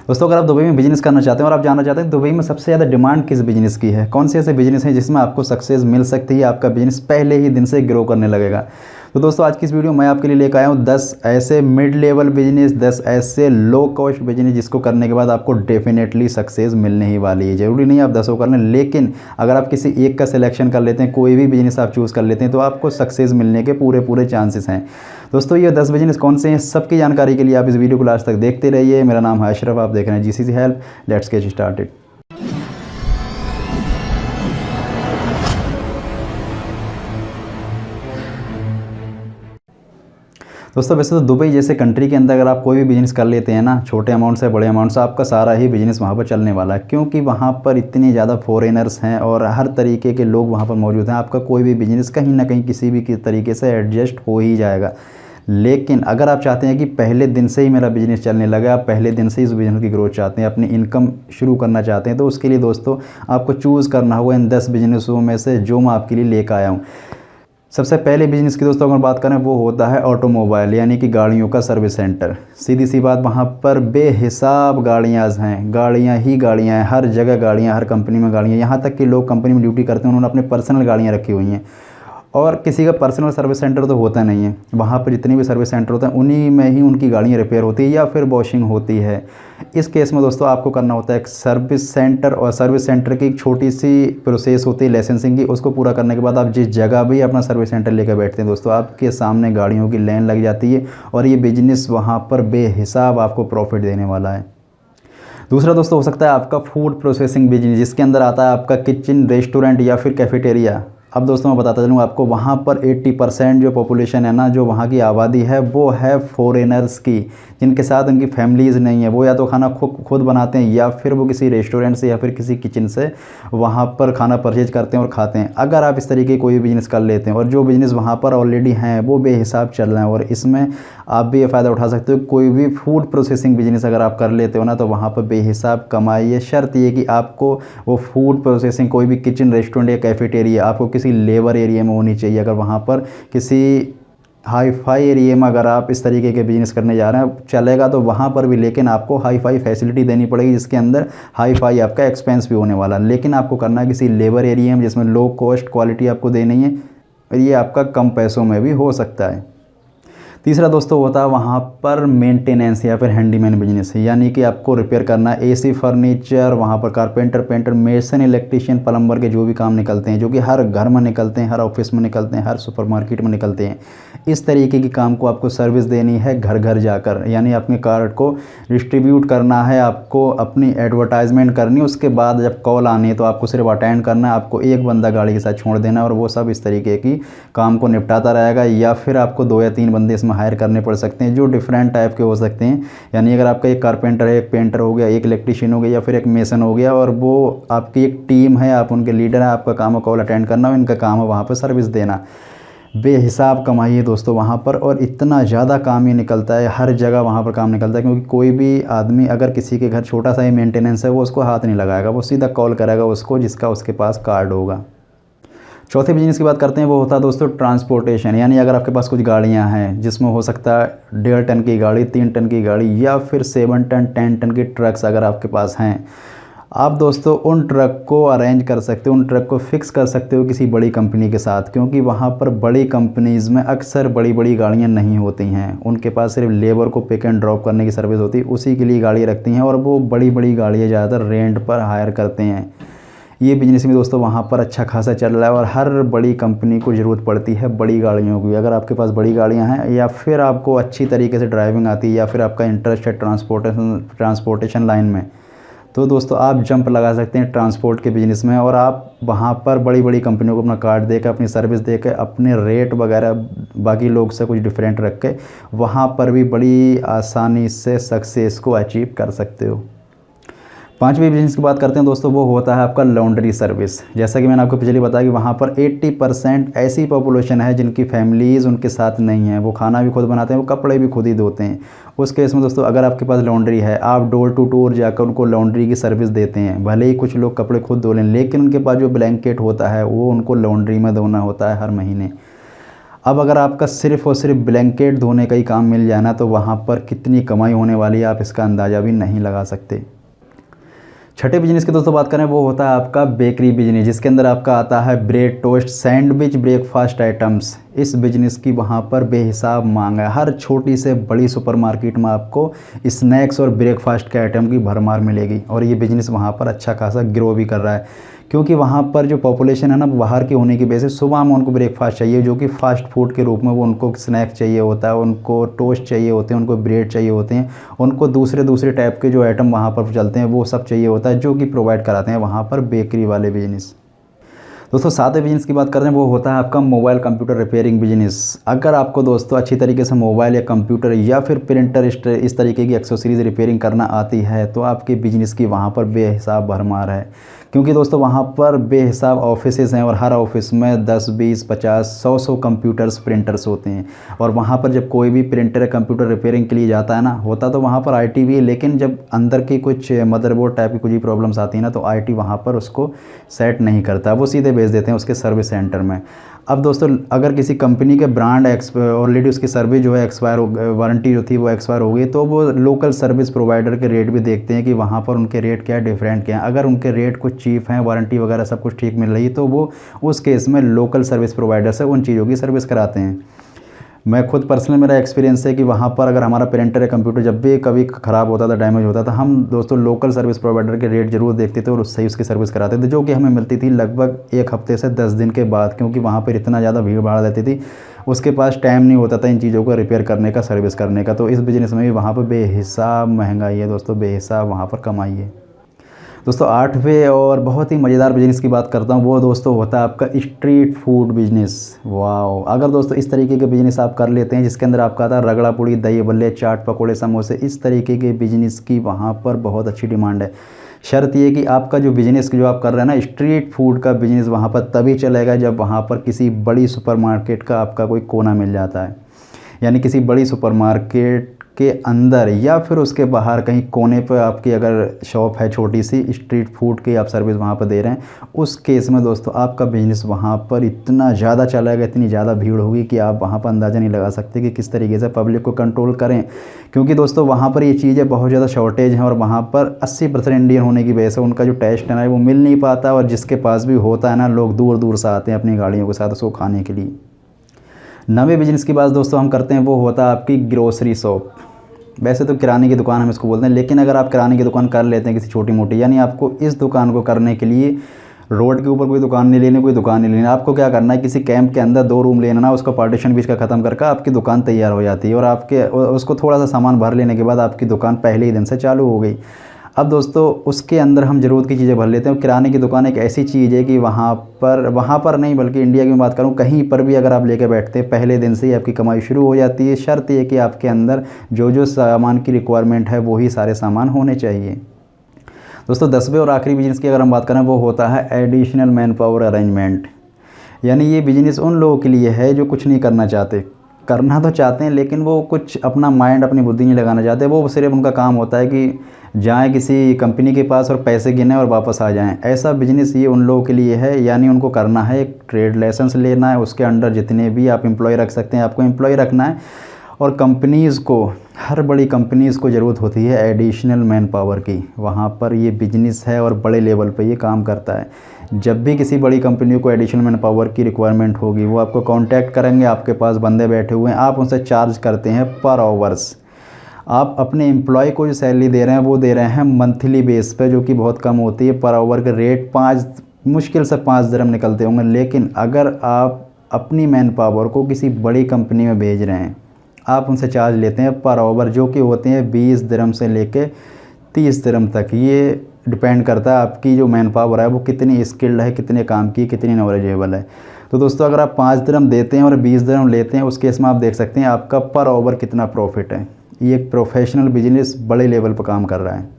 दोस्तों अगर आप दुबई में बिजनेस करना चाहते हैं और आप जानना चाहते हैं दुबई में सबसे ज़्यादा डिमांड किस बिज़नेस की है, कौन से ऐसे बिज़नेस हैं जिसमें आपको सक्सेस मिल सकती है, आपका बिज़नेस पहले ही दिन से ग्रो करने लगेगा। तो दोस्तों आज की इस वीडियो में मैं आपके लिए लेकर आया हूँ 10 ऐसे मिड लेवल बिजनेस, 10 ऐसे लो कॉस्ट बिजनेस जिसको करने के बाद आपको डेफिनेटली सक्सेस मिलने ही वाली है। ज़रूरी नहीं आप 10 कर लें, लेकिन अगर आप किसी एक का सिलेक्शन कर लेते हैं, कोई भी बिजनेस आप चूज़ कर लेते हैं, तो आपको सक्सेस मिलने के पूरे चांसेस हैं। दोस्तों ये 10 बिजनेस कौन से हैं, सबकी जानकारी के लिए आप इस वीडियो को लास्ट तक देखते रहिए। मेरा नाम है अशरफ, आप देख रहे हैं GCC help. Let's get started. दोस्तों वैसे तो दुबई जैसे कंट्री के अंदर अगर आप कोई भी बिज़नेस कर लेते हैं ना, छोटे अमाउंट से बड़े अमाउंट से, आपका सारा ही बिज़नेस वहाँ पर चलने वाला है, क्योंकि वहाँ पर इतने ज़्यादा फॉरेनर्स हैं और हर तरीके के लोग वहाँ पर मौजूद हैं। आपका कोई भी बिज़नेस कहीं ना कहीं किसी भी तरीके से एडजस्ट हो ही जाएगा। लेकिन अगर आप चाहते हैं कि पहले दिन से ही मेरा बिज़नेस चलने लगे, आप पहले दिन से ही इस बिज़नेस की ग्रोथ चाहते हैं, अपनी इनकम शुरू करना चाहते हैं, तो उसके लिए दोस्तों आपको चूज़ करना होगा इन 10 बिजनेसों में से जो मैं आपके लिए लेकर आया हूँ। सबसे पहले बिज़नेस की दोस्तों अगर बात करें वो होता है ऑटोमोबाइल, यानी कि गाड़ियों का सर्विस सेंटर। सीधी सी बात, वहाँ पर बेहिसाब गाड़ियाँ हैं, गाड़ियाँ ही गाड़ियाँ हैं, हर जगह गाड़ियाँ, हर कंपनी में गाड़ियाँ। यहाँ तक कि लोग कंपनी में ड्यूटी करते हैं, उन्होंने अपने पर्सनल गाड़ियाँ रखी हुई हैं। और किसी का पर्सनल सर्विस सेंटर तो होता नहीं है, वहाँ पर जितने भी सर्विस सेंटर होते हैं उन्हीं में ही उनकी गाड़ियाँ रिपेयर होती है या फिर वॉशिंग होती है। इस केस में दोस्तों आपको करना होता है एक सर्विस सेंटर, और सर्विस सेंटर की एक छोटी सी प्रोसेस होती है लाइसेंसिंग की। उसको पूरा करने के बाद आप जिस जगह भी अपना सर्विस सेंटर लेकर बैठते हैं दोस्तों, आपके सामने गाड़ियों की लाइन लग जाती है और ये बिजनेस वहाँ पर बेहिसाब आपको प्रॉफिट देने वाला है। दूसरा दोस्तों हो सकता है आपका फूड प्रोसेसिंग बिजनेस, जिसके अंदर आता है आपका किचन, रेस्टोरेंट या फिर कैफेटेरिया। अब दोस्तों मैं बताता चलूँ आपको, वहाँ पर 80% जो पॉपुलेशन है ना, जो वहाँ की आबादी है वो है फॉरेनर्स की, जिनके साथ उनकी फैमिलीज़ नहीं है। वो या तो खाना खुद बनाते हैं या फिर वो किसी रेस्टोरेंट से या फिर किसी किचन से वहाँ पर खाना परचेज करते हैं और खाते हैं। अगर आप इस तरीके कोई बिज़नेस कर लेते हैं और जो बिज़नेस वहाँ पर ऑलरेडी हैं वो बेहिसाब चल रहे हैं, और इसमें आप भी ये फ़ायदा उठा सकते हो। कोई भी फूड प्रोसेसिंग बिजनेस अगर आप कर लेते हो ना, तो वहाँ पर बेहिसाब कमाई है। शर्त ये कि आपको वो फूड प्रोसेसिंग, कोई भी किचन, रेस्टोरेंट या कैफेटेरिया आपको किसी लेबर एरिया में होनी चाहिए। अगर वहाँ पर किसी हाई फाई एरिया में अगर आप इस तरीके के बिज़नेस करने जा रहे हैं, चलेगा तो वहाँ पर भी, लेकिन आपको हाई फाई फैसिलिटी देनी पड़ेगी, जिसके अंदर हाई फाई आपका एक्सपेंस भी होने वाला। लेकिन आपको करना है किसी लेबर एरिया में जिसमें लो कॉस्ट क्वालिटी आपको देनी है, और ये आपका कम पैसों में भी हो सकता है। तीसरा दोस्तों होता है वहाँ पर मेंटेनेंस या फिर हैंडीमैन बिजनेस, यानी कि आपको रिपेयर करना है एसी, फर्नीचर, वहाँ पर carpenter, painter, mason, electrician, plumber के जो भी काम निकलते हैं, जो कि हर घर में निकलते हैं, हर ऑफिस में निकलते हैं, हर सुपरमार्केट में निकलते हैं। इस तरीके की काम को आपको सर्विस देनी है घर घर जाकर, यानी अपने कार्ड को डिस्ट्रीब्यूट करना है, आपको अपनी एडवर्टाइजमेंट करनी है। उसके बाद जब कॉल आनी है तो आपको सिर्फ अटेंड करना है, आपको एक बंदा गाड़ी के साथ छोड़ देना है और वो सब इस तरीके की काम को निपटाता रहेगा। या फिर आपको 2 या 3 बंदे इसमें हायर करने पड़ सकते हैं जो डिफरेंट टाइप के हो सकते हैं। यानी अगर आपका एक कारपेंटर है, एक पेंटर हो गया, एक इलेक्ट्रीशियन हो गया या फिर एक मेसन हो गया, और वो आपकी एक टीम है, आप उनके लीडर हैं, आपका काम है कॉल अटेंड करना, इनका काम है वहाँ पर सर्विस देना। बेहिसाब कमाई है दोस्तों वहाँ पर, और इतना ज़्यादा काम ही निकलता है, हर जगह वहाँ पर काम निकलता है। क्योंकि कोई भी आदमी अगर किसी के घर छोटा सा ही मेंटेनेंस है, वो उसको हाथ नहीं लगाएगा, वो सीधा कॉल करेगा उसको जिसका उसके पास कार्ड होगा। चौथे बिजनेस की बात करते हैं, वो होता है दोस्तों ट्रांसपोर्टेशन, यानी अगर आपके पास कुछ गाड़ियां हैं जिसमें हो सकता है 1.5 टन की गाड़ी, 3 टन की गाड़ी या फिर 7 टन 10 टन की ट्रक्स अगर आपके पास हैं, आप दोस्तों उन ट्रक को अरेंज कर सकते हो, उन ट्रक को फिक्स कर सकते हो किसी बड़ी कंपनी के साथ। क्योंकि वहाँ पर बड़ी कंपनीज़ में अक्सर बड़ी बड़ी गाड़ियाँ नहीं होती हैं, उनके पास सिर्फ लेबर को पिक एंड ड्रॉप करने की सर्विस होती है, उसी के लिए गाड़ी रखती हैं, और वो बड़ी बड़ी गाड़ियाँ ज़्यादातर रेंट पर हायर करते हैं। ये बिजनेस में दोस्तों वहाँ पर अच्छा खासा चल रहा है, और हर बड़ी कंपनी को ज़रूरत पड़ती है बड़ी गाड़ियों की। अगर आपके पास बड़ी गाड़ियाँ हैं या फिर आपको अच्छी तरीके से ड्राइविंग आती है या फिर आपका इंटरेस्ट है ट्रांसपोर्टेशन लाइन में, तो दोस्तों आप जंप लगा सकते हैं ट्रांसपोर्ट के बिज़नेस में, और आप वहाँ पर बड़ी बड़ी कंपनियों को अपना कार्ड देकर, अपनी सर्विस देकर, अपने रेट वगैरह बाकी लोग से कुछ डिफरेंट रख के वहाँ पर भी बड़ी आसानी से सक्सेस को अचीव कर सकते हो। 5वें बिजनेस की बात करते हैं दोस्तों, वो होता है आपका लॉन्ड्री सर्विस। जैसा कि मैंने आपको पिछले बताया कि वहाँ पर 80% ऐसी पॉपुलेशन है जिनकी फैमिलीज़ उनके साथ नहीं है, वो खाना भी खुद बनाते हैं, वो कपड़े भी खुद ही धोते हैं। उस केस में दोस्तों अगर आपके पास लॉन्ड्री है, आप डोर टू डोर जाकर उनको लॉन्ड्री की सर्विस देते हैं। भले ही कुछ लोग कपड़े खुद धो लें, लेकिन उनके पास जो ब्लैंकेट होता है वो उनको लॉन्ड्री में धोना होता है हर महीने। अब अगर आपका सिर्फ़ और सिर्फ ब्लैंकेट धोने का ही काम मिल जाए ना, तो वहाँ पर कितनी कमाई होने वाली है आप इसका अंदाज़ा भी नहीं लगा सकते। छठे बिजनेस की दोस्तों बात करें, वो होता है आपका बेकरी बिजनेस, जिसके अंदर आपका आता है bread, toast, sandwich, breakfast items. इस बिजनेस की वहाँ पर बेहिसाब मांग है। हर छोटी से बड़ी सुपरमार्केट में आपको स्नैक्स और ब्रेकफास्ट के आइटम की भरमार मिलेगी, और ये बिजनेस वहाँ पर अच्छा खासा ग्रो भी कर रहा है, क्योंकि वहाँ पर जो पॉपुलेशन है ना बाहर की होने की वजह से सुबह में उनको ब्रेकफास्ट चाहिए, जो कि फ़ास्ट फूड के रूप में वो उनको स्नैक्स चाहिए होता है, उनको टोस्ट चाहिए होते हैं, उनको ब्रेड चाहिए होते हैं, उनको दूसरे टाइप के जो आइटम वहाँ पर चलते हैं वो सब चाहिए होता है, जो कि प्रोवाइड कराते हैं वहाँ पर बेकरी वाले बिजनेस। दोस्तों सातवें बिजनेस की बात करते हैं, वो होता है आपका मोबाइल कंप्यूटर रिपेयरिंग बिजनेस। अगर आपको दोस्तों अच्छी तरीके से मोबाइल या कंप्यूटर या फिर प्रिंटर इस तरीके की एक्सेसरीज रिपेयरिंग करना आती है, तो आपके बिजनेस की वहाँ पर बेहिसाब भरमार है, क्योंकि दोस्तों वहाँ पर बेहिसाब ऑफिसेज़ हैं, और हर ऑफिस में 10, 20, 50, 100 कंप्यूटर्स, प्रिंटर्स होते हैं। और वहाँ पर जब कोई भी प्रिंटर या कंप्यूटर रिपेयरिंग के लिए जाता है ना, होता तो वहाँ पर आईटी भी है, लेकिन जब अंदर की कुछ मदरबोर्ड टाइप की कुछ भी प्रॉब्लम्स आती है ना, तो आईटी वहाँ पर उसको सेट नहीं करता, वो सीधे भेज देते हैं उसके सर्विस सेंटर में। अब दोस्तों अगर किसी कंपनी के ब्रांड ऑलरेडी उसकी सर्विस जो है एक्सपायर हो, वारंटी जो थी वो एक्सपायर हो गई, तो वो लोकल सर्विस प्रोवाइडर के रेट भी देखते हैं कि वहाँ पर उनके रेट क्या है, डिफरेंट क्या है। अगर उनके रेट कुछ चीप हैं, वारंटी वगैरह सब कुछ ठीक मिल रही है, तो वो उस केस में लोकल सर्विस प्रोवाइडर से उन चीज़ों की सर्विस कराते हैं। मैं खुद पर्सनल मेरा एक्सपीरियंस है कि वहाँ पर अगर हमारा प्रिंटर या कंप्यूटर जब भी कभी ख़राब होता था, डैमेज होता था, हम दोस्तों लोकल सर्विस प्रोवाइडर के रेट ज़रूर देखते थे और उससे ही उसकी सर्विस कराते थे, जो कि हमें मिलती थी लगभग 1 हफ्ते से 10 दिन के बाद, क्योंकि वहाँ पर इतना ज़्यादा भीड़ भाड़ रहती थी, उसके पास टाइम नहीं होता था इन चीज़ों को रिपेयर करने का, सर्विस करने का। तो इस बिज़नेस में भी वहाँ पर बेहिसाब महंगाई है दोस्तों, बेहिसाब वहाँ पर कमाई है। दोस्तों 8वें और बहुत ही मज़ेदार बिज़नेस की बात करता हूँ, वो दोस्तों होता है आपका स्ट्रीट फूड बिज़नेस। वाओ, अगर दोस्तों इस तरीके के बिज़नेस आप कर लेते हैं, जिसके अंदर आपका आता है रगड़ा पूड़ी, दही बल्ले, चाट पकोड़े, समोसे, इस तरीके के बिज़नेस की वहाँ पर बहुत अच्छी डिमांड है। शर्त ये कि आपका जो बिज़नेस जो आप कर रहे हैं ना, स्ट्रीट फूड का बिज़नेस, वहाँ पर तभी चलेगा जब वहाँ पर किसी बड़ी सुपरमार्केट का आपका कोई कोना मिल जाता है, यानी किसी बड़ी सुपरमार्केट के अंदर या फिर उसके बाहर कहीं कोने पर आपकी अगर शॉप है छोटी सी, स्ट्रीट फूड की आप सर्विस वहाँ पर दे रहे हैं, उस केस में दोस्तों आपका बिज़नेस वहाँ पर इतना ज़्यादा चलेगा, इतनी ज़्यादा भीड़ होगी कि आप वहाँ पर अंदाज़ा नहीं लगा सकते कि किस तरीके से पब्लिक को कंट्रोल करें, क्योंकि दोस्तों वहाँ पर ये चीज़ें बहुत ज़्यादा शॉर्टेज हैं, और वहाँ पर 80% इंडियन होने की वजह से उनका जो टेस्ट है ना वो मिल नहीं पाता, और जिसके पास भी होता है ना, लोग दूर दूर से आते हैं अपनी गाड़ियों के साथ उसको खाने के लिए। 9वें बिज़नेस की बात दोस्तों हम करते हैं, वो होता है आपकी ग्रोसरी शॉप। वैसे तो किराने की दुकान हम इसको बोलते हैं, लेकिन अगर आप किराने की दुकान कर लेते हैं किसी छोटी मोटी, यानी आपको इस दुकान को करने के लिए रोड के ऊपर कोई दुकान नहीं लेनी, कोई दुकान नहीं लेनी, आपको क्या करना है, किसी कैंप के अंदर 2 रूम लेना, उसका पार्टीशन बीच का ख़त्म करके आपकी दुकान तैयार हो जाती है, और आपके उसको थोड़ा सा सामान भर लेने के बाद आपकी दुकान पहले ही दिन से चालू हो गई। अब दोस्तों उसके अंदर हम ज़रूरत की चीज़ें भर लेते हैं। किराने की दुकान एक ऐसी चीज़ है कि वहाँ पर नहीं, बल्कि इंडिया की बात करूँ, कहीं पर भी अगर आप लेके बैठते हैं पहले दिन से ही आपकी कमाई शुरू हो जाती है। शर्त ये कि आपके अंदर जो जो सामान की रिक्वायरमेंट है वही सारे सामान होने चाहिए। दोस्तों 10वें और आखिरी बिज़नेस की अगर हम बात करें, वो होता है एडिशनल मैन पावर अरेंजमेंट। यानी ये बिज़नेस उन लोगों के लिए है जो कुछ नहीं करना चाहते, करना तो चाहते हैं लेकिन वो कुछ अपना माइंड, अपनी बुद्धि नहीं लगाना चाहते। वो सिर्फ उनका काम होता है कि जाएं किसी कंपनी के पास और पैसे गिनें और वापस आ जाएं। ऐसा बिज़नेस ये उन लोगों के लिए है। यानी उनको करना है, एक ट्रेड लाइसेंस लेना है, उसके अंडर जितने भी आप एम्प्लॉय रख सकते हैं आपको एम्प्लॉय रखना है। और कंपनीज़ को, हर बड़ी कंपनीज़ को ज़रूरत होती है एडिशनल मैन पावर की। वहाँ पर ये बिजनेस है और बड़े लेवल पे ये काम करता है। जब भी किसी बड़ी कंपनी को एडिशनल मैन पावर की रिक्वायरमेंट होगी, वो आपको कांटेक्ट करेंगे, आपके पास बंदे बैठे हुए हैं, आप उनसे चार्ज करते हैं पर आवर्स। आप अपने एम्प्लॉय को जो सैलरी दे रहे हैं वो दे रहे हैं मंथली बेस पे, जो कि बहुत कम होती है। पर आवर का रेट 5, मुश्किल से 5 दिरहम निकलते होंगे। लेकिन अगर आप अपनी मैन पावर को किसी बड़ी कंपनी में भेज रहे हैं, आप उनसे चार्ज लेते हैं पर आवर, जो कि होते हैं 20 दिरहम से लेके 30 दिरहम तक। ये डिपेंड करता है आपकी जो मैन पावर है वो कितनी स्किल्ड है, कितने काम की, कितनी नॉलेजेबल है। तो दोस्तों अगर आप 5 दिरहम देते हैं और 20 दिरहम लेते हैं, उस केस में आप देख सकते हैं आपका पर आवर कितना प्रॉफिट है। ये एक प्रोफेशनल बिजनेस बड़े लेवल पर काम कर रहा है।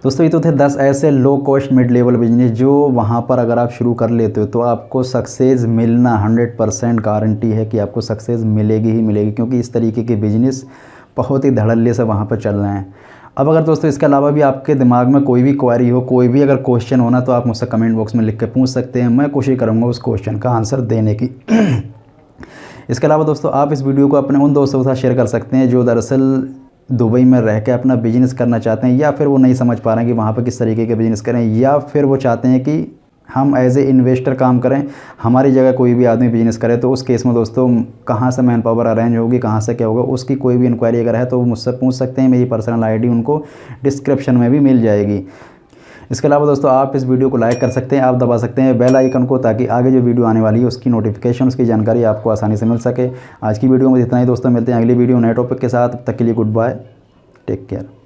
दोस्तों ये तो थे 10 ऐसे low cost mid level business जो वहाँ पर अगर आप शुरू कर लेते हो तो आपको सक्सेस मिलना 100% गारंटी है कि आपको सक्सेस मिलेगी ही मिलेगी, क्योंकि इस तरीके के बिजनेस बहुत ही धड़ल्ले से वहाँ पर चल रहे हैं। अब अगर दोस्तों इसके अलावा भी आपके दिमाग में कोई भी क्वेरी हो, कोई भी अगर क्वेश्चन होना, तो आप मुझसे कमेंट बॉक्स में लिख के पूछ सकते हैं। मैं कोशिश करूँगा उस क्वेश्चन का आंसर देने की। इसके अलावा दोस्तों आप इस वीडियो को अपने उन दोस्तों के साथ शेयर कर सकते हैं जो दरअसल दुबई में रह के अपना बिजनेस करना चाहते हैं, या फिर वो नहीं समझ पा रहे हैं कि वहाँ पर किस तरीके के बिजनेस करें, या फिर वो चाहते हैं कि हम एज ए इन्वेस्टर काम करें, हमारी जगह कोई भी आदमी बिजनेस करे। तो उस केस में दोस्तों कहाँ से मैन पावर अरेंज होगी, कहाँ से क्या होगा, उसकी कोई भी इंक्वायरी अगर है तो वो मुझसे पूछ सकते हैं। मेरी पर्सनल आईडी उनको डिस्क्रिप्शन में भी मिल जाएगी। इसके अलावा दोस्तों आप इस वीडियो को लाइक कर सकते हैं, आप दबा सकते हैं बेल आइकन को, ताकि आगे जो वीडियो आने वाली है उसकी नोटिफिकेशन, उसकी जानकारी आपको आसानी से मिल सके। आज की वीडियो में इतना ही दोस्तों, मिलते हैं अगली वीडियो नए टॉपिक के साथ। तब तक के लिए गुड बाय, टेक केयर।